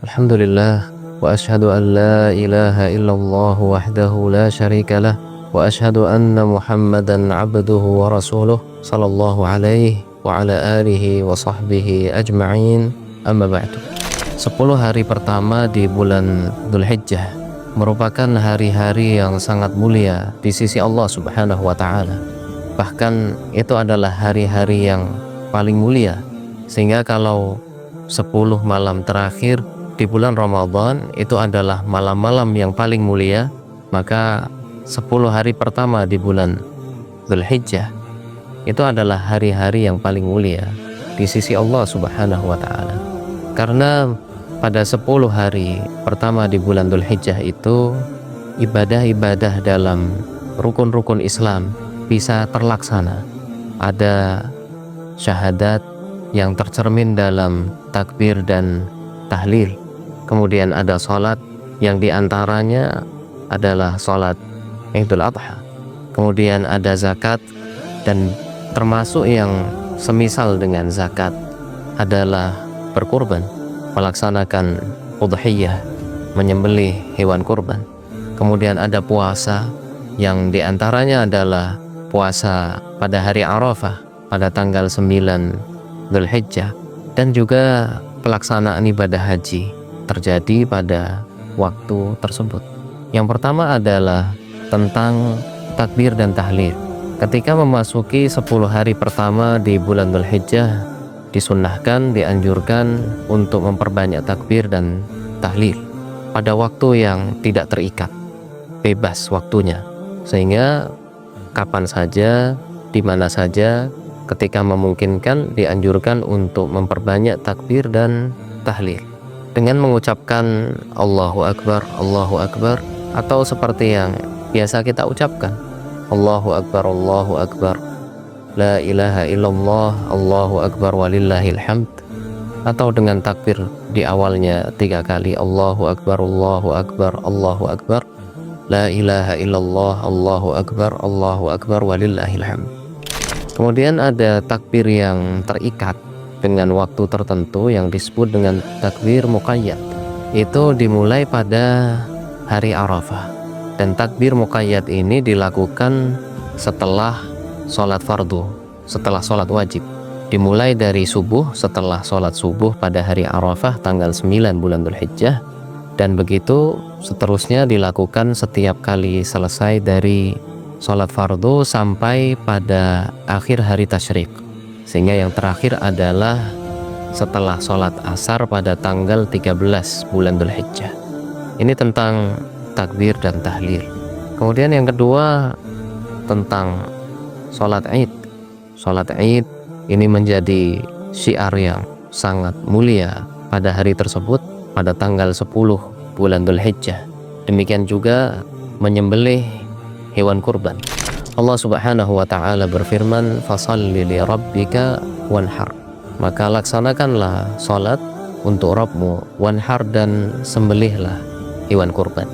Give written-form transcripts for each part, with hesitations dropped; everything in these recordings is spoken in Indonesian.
Alhamdulillah wa ashhadu an la ilaha illallah wahdahu la syarika lah wa ashhadu anna Muhammadan abduhu wa rasuluh sallallahu alaihi wa ala alihi wa sahbihi ajma'in, amma ba'du. 10 hari pertama di bulan Dzulhijjah merupakan hari-hari yang sangat mulia di sisi Allah Subhanahu wa taala. Bahkan itu adalah hari-hari yang paling mulia, sehingga kalau 10 malam terakhir di bulan Ramadan itu adalah malam-malam yang paling mulia, maka 10 hari pertama di bulan Dzulhijjah itu adalah hari-hari yang paling mulia di sisi Allah Subhanahu wa taala. Karena pada 10 hari pertama di bulan Dzulhijjah itu ibadah-ibadah dalam rukun-rukun Islam bisa terlaksana. Ada syahadat yang tercermin dalam takbir dan tahlil. Kemudian ada sholat yang diantaranya adalah sholat Idul Adha. Kemudian ada zakat, dan termasuk yang semisal dengan zakat adalah berkurban, melaksanakan udhiyah, menyembelih hewan kurban. Kemudian ada puasa yang diantaranya adalah puasa pada hari Arafah pada tanggal 9 Dzulhijjah, dan juga pelaksanaan ibadah haji terjadi pada waktu tersebut. Yang pertama adalah tentang takbir dan tahlil. Ketika memasuki 10 hari pertama di bulan Dzulhijjah, disunnahkan, dianjurkan untuk memperbanyak takbir dan tahlil pada waktu yang tidak terikat, bebas waktunya, sehingga kapan saja, di mana saja, ketika memungkinkan dianjurkan untuk memperbanyak takbir dan tahlil dengan mengucapkan Allahu Akbar, Allahu Akbar, atau seperti yang biasa kita ucapkan, Allahu Akbar, Allahu Akbar, La ilaha illallah, Allahu Akbar walillahil hamd, atau dengan takbir di awalnya 3 kali, Allahu Akbar, Allahu Akbar, Allahu Akbar, La ilaha illallah, Allahu Akbar, Allahu Akbar walillahil hamd. Kemudian ada takbir yang terikat dengan waktu tertentu yang disebut dengan takbir muqayyad. Itu dimulai pada hari Arafah, dan takbir muqayyad ini dilakukan setelah sholat fardu, setelah sholat wajib, dimulai dari subuh, setelah sholat subuh pada hari Arafah tanggal 9 bulan Dzulhijjah, dan begitu seterusnya dilakukan setiap kali selesai dari sholat fardu sampai pada akhir hari tasyrik, sehingga yang terakhir adalah setelah sholat asar pada tanggal 13 bulan Dzulhijjah. Ini tentang takbir dan tahlil. Kemudian yang kedua tentang sholat Id. Sholat Id ini menjadi syiar yang sangat mulia pada hari tersebut, pada tanggal 10 bulan Dzulhijjah. Demikian juga menyembelih hewan kurban. Allah Subhanahu wa taala berfirman, "Fashalli li rabbika wanhar." Maka laksanakanlah salat untuk Rabbmu, wanhar, dan sembelihlah hewan kurban.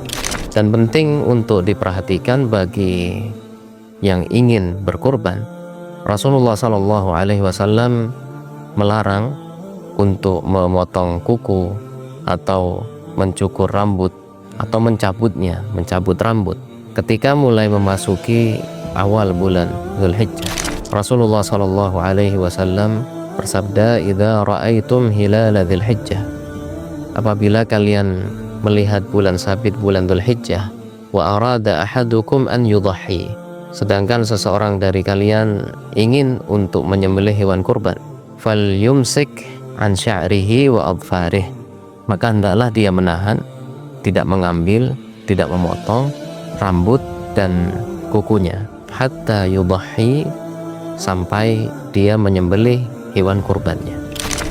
Dan penting untuk diperhatikan bagi yang ingin berkurban, Rasulullah Shallallahu alaihi wasallam melarang untuk memotong kuku atau mencukur rambut atau mencabut rambut ketika mulai memasuki awal bulan Dzulhijjah. Rasulullah Shallallahu alaihi wasallam bersabda, "Idza ra'aitum hilala Dzulhijjah." Apabila kalian melihat bulan sabit bulan Dzulhijjah, wa arada ahadukum an yudhhi, sedangkan seseorang dari kalian ingin untuk menyembelih hewan kurban, falyumsik an sya'rihi wa adfarih, maka hendaklah dia menahan, tidak mengambil, tidak memotong rambut dan kukunya, hatta yudhhi, sampai dia menyembelih hewan kurbannya.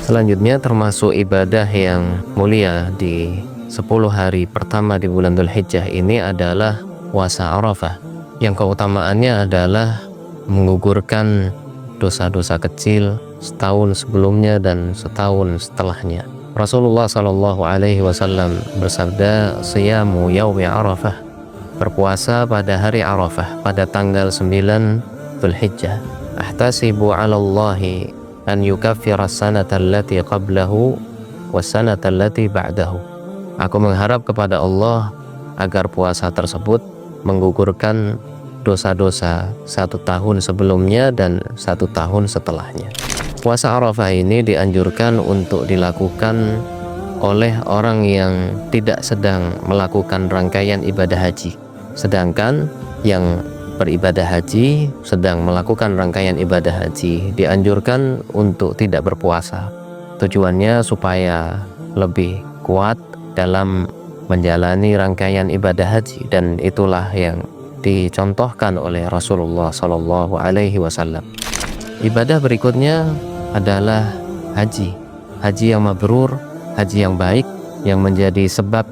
Selanjutnya termasuk ibadah yang mulia di 10 hari pertama di bulan Dzulhijjah ini adalah puasa Arafah, yang keutamaannya adalah menggugurkan dosa-dosa kecil setahun sebelumnya dan setahun setelahnya. Rasulullah Shallallahu alaihi wasallam bersabda, "Siyamu yaumi Arafah," berpuasa pada hari Arafah pada tanggal 9 Dzulhijjah, "Ahtasibu 'ala Allahi an yukaffira as-sanata allati qablahu was-sanata allati ba'dahu. Aku mengharap kepada Allah agar puasa tersebut menggugurkan dosa-dosa 1 tahun sebelumnya dan 1 tahun setelahnya. Puasa Arafah ini dianjurkan untuk dilakukan oleh orang yang tidak sedang melakukan rangkaian ibadah haji. Sedangkan yang beribadah haji sedang melakukan rangkaian ibadah haji dianjurkan untuk tidak berpuasa. Tujuannya supaya lebih kuat dalam menjalani rangkaian ibadah haji, dan itulah yang dicontohkan oleh Rasulullah Shallallahu Alaihi Wasallam. Ibadah berikutnya adalah haji. Haji yang mabrur, haji yang baik, yang menjadi sebab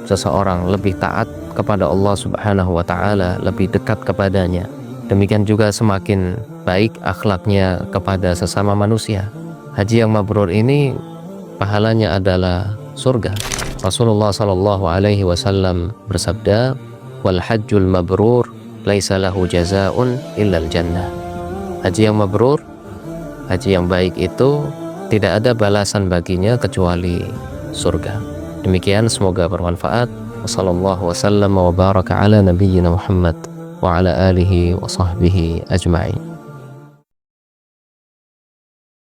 seseorang lebih taat kepada Allah Subhanahu wa Ta'ala, lebih dekat kepadanya. Demikian juga semakin baik akhlaknya kepada sesama manusia. Haji yang mabrur ini pahalanya adalah surga. Rasulullah Shallallahu Alaihi Wasallam bersabda, wal hajjul mabrur laisa lahu jazaun illal jannah. Haji yang mabrur, haji yang baik itu tidak ada balasan baginya kecuali surga. Demikian, semoga bermanfaat. Wassallallahu wasallam wa baraka ala nabiyyina Muhammad wa ala alihi wa sahbihi ajma'in.